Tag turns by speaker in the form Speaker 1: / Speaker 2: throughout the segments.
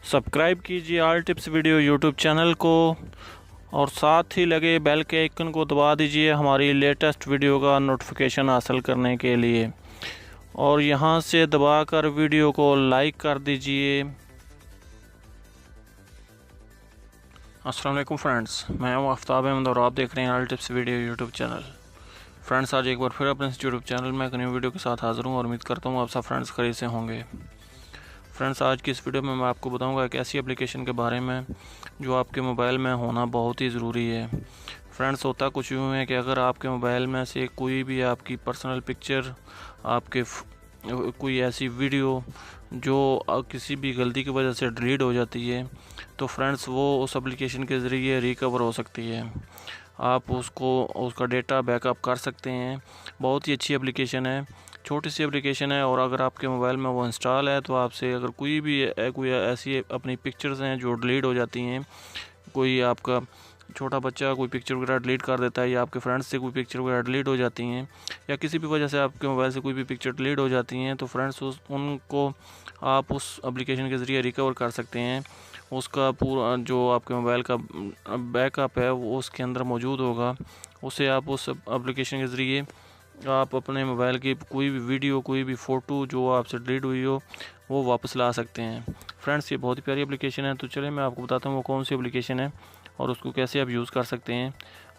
Speaker 1: Subscribe कीजिए all tips video YouTube channel को और साथ ही लगे बेल के आइकन को दबा दीजिए हमारी लेटेस्ट वीडियो का नोटिफिकेशन हासिल करने के लिए। और यहां से दबाकर वीडियो को लाइक कर दीजिए। अस्सलाम वालेकुम फ्रेंड्स, मैं हूं आफ्ताब अहमद और आप देख रहे हैं all tips video YouTube channel. Friends, आज एक बार फिर अपने यूट्यूब चैनल में एक न्यू वीडियो के साथ हाजिर हूं और उम्मीद करता हूं आप सब फ्रेंड्स खरीद से होंगे। फ्रेंड्स, आज की इस वीडियो में मैं आपको बताऊंगा एक ऐसी एप्लीकेशन के बारे में जो आपके मोबाइल में होना बहुत ही ज़रूरी है। फ्रेंड्स, होता कुछ यूँ है कि अगर आपके मोबाइल में से कोई भी आपकी पर्सनल पिक्चर, आपके कोई ऐसी वीडियो जो किसी भी गलती की वजह से डिलीट हो जाती है, तो फ्रेंड्स वो उस एप्लीकेशन के ज़रिए रिकवर हो सकती है। आप उसका डेटा बैकअप कर सकते हैं। बहुत ही अच्छी एप्लीकेशन है, छोटी सी एप्लीकेशन है और अगर आपके मोबाइल में वो इंस्टॉल है तो आपसे अगर कोई ऐसी अपनी पिक्चर्स हैं जो डिलीट हो जाती हैं, कोई आपका छोटा बच्चा कोई पिक्चर वगैरह डिलीट कर देता है या आपके फ्रेंड्स से कोई पिक्चर वगैरह डिलीट हो जाती हैं या किसी भी वजह से आपके मोबाइल से कोई भी पिक्चर डिलीट हो जाती हैं, तो फ्रेंड्स उनको आप उस एप्लीकेशन के ज़रिए रिकवर कर सकते हैं। उसका पूरा जो आपके मोबाइल का बैकअप है वो उसके अंदर मौजूद होगा। उसे आप उस एप्लीकेशन के ज़रिए आप अपने मोबाइल की कोई भी वीडियो, कोई भी फ़ोटो जो आपसे डिलीट हुई हो वो वापस ला सकते हैं। फ्रेंड्स, ये बहुत ही प्यारी एप्लीकेशन है। तो चलिए मैं आपको बताता हूँ वो कौन सी एप्लीकेशन है और उसको कैसे आप यूज़ कर सकते हैं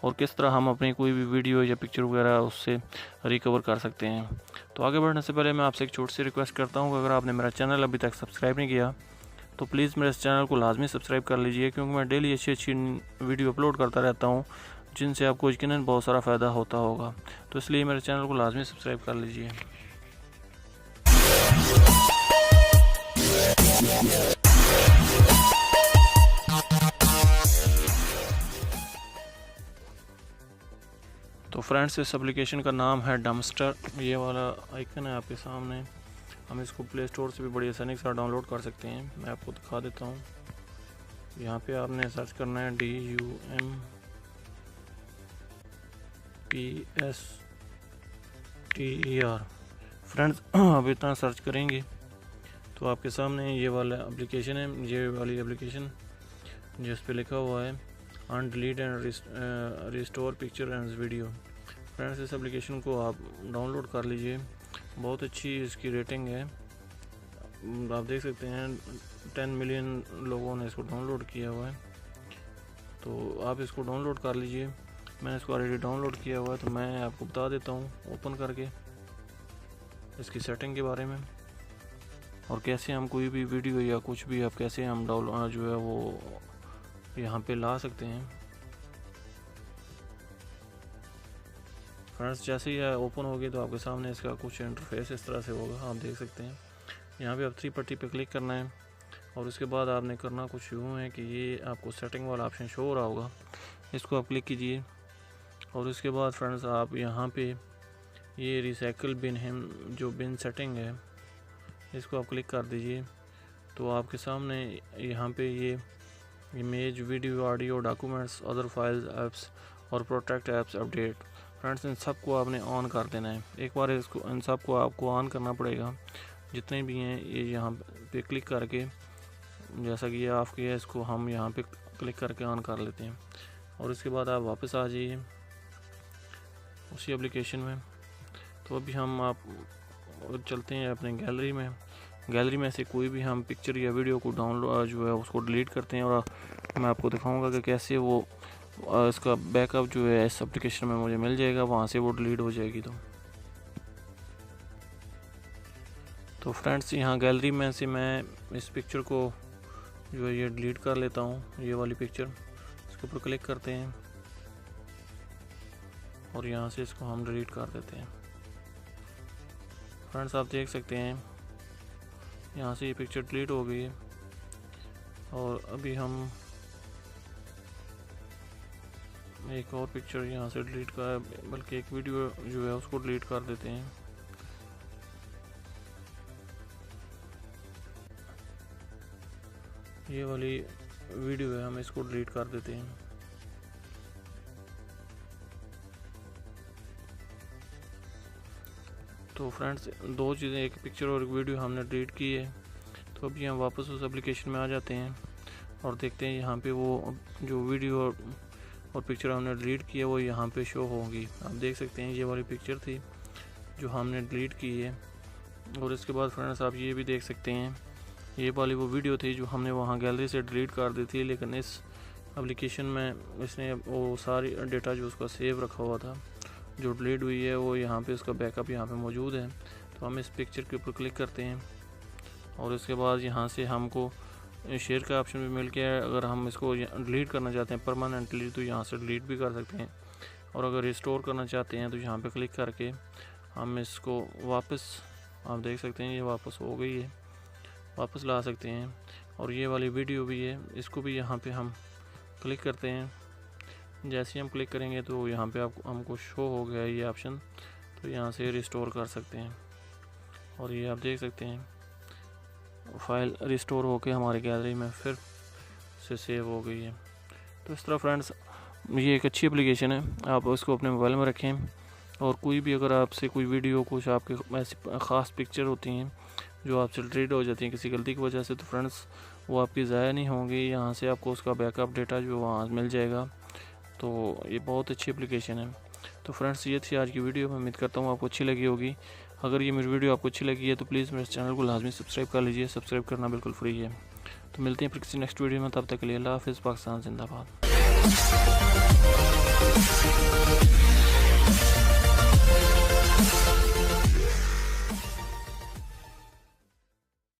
Speaker 1: और किस तरह हम अपनी कोई भी वीडियो या पिक्चर वगैरह उससे रिकवर कर सकते हैं। तो आगे बढ़ने से पहले मैं आपसे एक छोटी सी रिक्वेस्ट करता हूँ कि अगर आपने मेरा चैनल अभी तक सब्सक्राइब नहीं किया तो प्लीज़ मेरे इस चैनल को लाजमी सब्सक्राइब कर लीजिए, क्योंकि मैं डेली अच्छी अच्छी वीडियो अपलोड करता रहता हूँ जिनसे आपको यकीनन बहुत सारा फ़ायदा होता होगा। तो इसलिए मेरे चैनल को लाजमी सब्सक्राइब कर लीजिए। तो फ्रेंड्स, इस एप्लीकेशन का नाम है डम्स्टर। ये वाला आइकन है आपके सामने। हम इसको प्ले स्टोर से भी बड़ी आसानी के साथ डाउनलोड कर सकते हैं। मैं आपको दिखा देता हूँ। यहाँ पे आपने सर्च करना है DUMPSTER। फ्रेंड्स, अब इतना सर्च करेंगे तो आपके सामने ये वाला एप्लीकेशन है। ये वाली एप्लीकेशन जिस पे लिखा हुआ है undelete and restore picture and video. Friends, इस एप्लीकेशन को आप डाउनलोड कर लीजिए। बहुत अच्छी इसकी रेटिंग है, आप देख सकते हैं 10 मिलियन लोगों ने इसको डाउनलोड किया हुआ है। तो आप इसको डाउनलोड कर लीजिए। मैंने इसको ऑलरेडी डाउनलोड किया हुआ है, तो मैं आपको बता देता हूँ ओपन करके इसकी सेटिंग के बारे में और कैसे हम कोई भी वीडियो या कुछ भी आप कैसे हम डाउनलोड जो है वो यहाँ पे ला सकते हैं। फ्रेंड्स, जैसे ही ओपन होगी तो आपके सामने इसका कुछ इंटरफेस इस तरह से होगा, आप देख सकते हैं। यहाँ पे आप 3 पट्टी पे क्लिक करना है और उसके बाद आपने करना कुछ यूँ है कि ये आपको सेटिंग वाला ऑप्शन शो हो रहा होगा, इसको आप क्लिक कीजिए और उसके बाद फ्रेंड्स आप यहाँ पे ये रिसाइकल बिन है जो बिन सेटिंग है, इसको आप क्लिक कर दीजिए। तो आपके सामने यहाँ पे ये image, video, audio, documents, other files, apps और प्रोटेक्ट ऐप्स अपडेट। फ्रेंड्स, इन सब को आपने ऑन कर देना है। एक बार इन सब को आपको ऑन करना पड़ेगा, जितने भी हैं ये यहाँ पे क्लिक करके, जैसा कि ये ऑफ किया है इसको हम यहाँ पे क्लिक करके ऑन कर लेते हैं और इसके बाद आप वापस आ जाइए उसी एप्लीकेशन में। तो अभी हम आप चलते हैं अपने गैलरी में। गैलरी में से कोई भी हम पिक्चर या वीडियो को डाउनलोड जो है उसको डिलीट करते हैं और मैं आपको दिखाऊंगा कि कैसे वो इसका बैकअप जो है इस एप्लीकेशन में मुझे मिल जाएगा, वहाँ से वो डिलीट हो जाएगी। तो फ्रेंड्स, यहाँ गैलरी में से मैं इस पिक्चर को जो है ये डिलीट कर लेता हूँ, ये वाली पिक्चर। इसके ऊपर क्लिक करते हैं और यहाँ से इसको हम डिलीट कर देते हैं। फ्रेंड्स, आप देख सकते हैं यहाँ से ये पिक्चर डिलीट हो गई है और अभी हम एक और पिक्चर यहाँ से डिलीट कर, बल्कि एक वीडियो जो है उसको डिलीट कर देते हैं। ये वाली वीडियो है, हम इसको डिलीट कर देते हैं। तो फ्रेंड्स, दो चीज़ें, एक पिक्चर और एक वीडियो हमने डिलीट की है। तो अभी हम वापस उस एप्लीकेशन में आ जाते हैं और देखते हैं यहाँ पे वो जो वीडियो और पिक्चर हमने डिलीट की है वो यहाँ पे शो होगी। आप देख सकते हैं ये वाली पिक्चर थी जो हमने डिलीट की है। और इसके बाद फ्रेंड्स आप ये भी देख सकते हैं ये वाली वो वीडियो थी जो हमने वहाँ गैलरी से डिलीट कर दी थी, लेकिन इस एप्लीकेशन में इसने वो सारी डेटा जो उसका सेव रखा हुआ था जो डिलीट हुई है वो यहाँ पे उसका बैकअप यहाँ पे मौजूद है। तो हम इस पिक्चर के ऊपर क्लिक करते हैं और इसके बाद यहाँ से हमको शेयर का ऑप्शन भी मिल गया है। अगर हम इसको डिलीट करना चाहते हैं परमानेंटली तो यहाँ से डिलीट भी कर सकते हैं, और अगर रिस्टोर करना चाहते हैं तो यहाँ पे क्लिक करके हम इसको वापस, आप देख सकते हैं ये वापस हो गई है, वापस ला सकते हैं। और ये वाली वीडियो भी है, इसको भी यहाँ पे हम क्लिक करते हैं। जैसे ही हम क्लिक करेंगे तो यहाँ पे आपको हमको शो हो गया ये ऑप्शन, तो यहाँ से रिस्टोर कर सकते हैं। और ये आप देख सकते हैं फाइल रिस्टोर होके हमारी गैलरी में फिर से सेव हो गई है। तो इस तरह फ्रेंड्स ये एक अच्छी एप्लीकेशन है, आप उसको अपने मोबाइल में रखें। और कोई भी अगर आपसे कोई वीडियो, कुछ आपके ऐसी ख़ास पिक्चर होती हैं जो आपसे डिलीट हो जाती हैं किसी गलती की वजह से, तो फ्रेंड्स वो आपकी ज़ाया नहीं होंगी। यहाँ से आपको उसका बैकअप डेटा जो वहाँ मिल जाएगा। तो ये बहुत अच्छी एप्लीकेशन है। तो फ्रेंड्स ये थी आज की वीडियो, मैं उम्मीद करता हूँ आपको अच्छी लगी होगी। अगर ये मेरी वीडियो आपको अच्छी लगी है तो प्लीज़ मेरे चैनल को लाजमी सब्सक्राइब कर लीजिए, सब्सक्राइब करना बिल्कुल फ्री है। तो मिलते हैं फिर किसी नेक्स्ट वीडियो में, तब तक के लिए अल्लाह हाफ़िज़। पाकिस्तान जिंदाबाद।